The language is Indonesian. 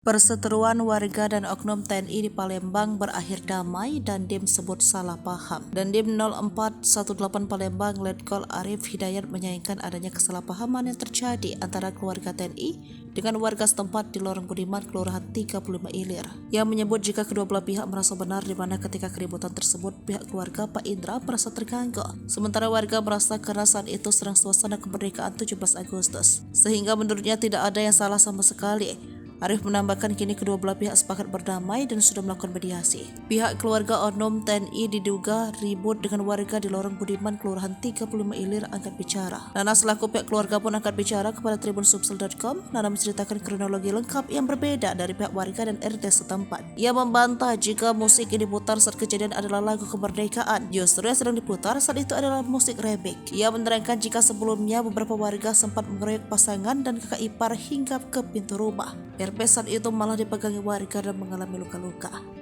Perseteruan warga dan oknum TNI di Palembang berakhir damai dan Dim sebut salah paham. Dandim 0418 Palembang Letkol Arif Hidayat menyayangkan adanya kesalahpahaman yang terjadi antara keluarga TNI dengan warga setempat di Lorong Budiman, Kelurahan 35 Ilir, yang menyebut jika kedua belah pihak merasa benar di mana ketika keributan tersebut pihak keluarga Pak Indra merasa terganggu. Sementara warga merasa karena saat itu sedang suasana kemerdekaan 17 Agustus, sehingga menurutnya tidak ada yang salah sama sekali. Arif menambahkan kini kedua belah pihak sepakat berdamai dan sudah melakukan mediasi. Pihak keluarga oknum TNI diduga ribut dengan warga di Lorong Budiman, Kelurahan 35 Ilir angkat bicara. Nana selaku pihak keluarga pun angkat bicara kepada tribunsumsel.com. Nana menceritakan kronologi lengkap yang berbeda dari pihak warga dan RT setempat. Ia membantah jika musik yang diputar saat kejadian adalah lagu kemerdekaan. Justru yang sedang diputar saat itu adalah musik rebek. Ia menerangkan jika sebelumnya beberapa warga sempat mengeroyok pasangan dan kakak ipar hingga ke pintu rumah. RP saat itu malah dipegangi warga dan mengalami luka-luka.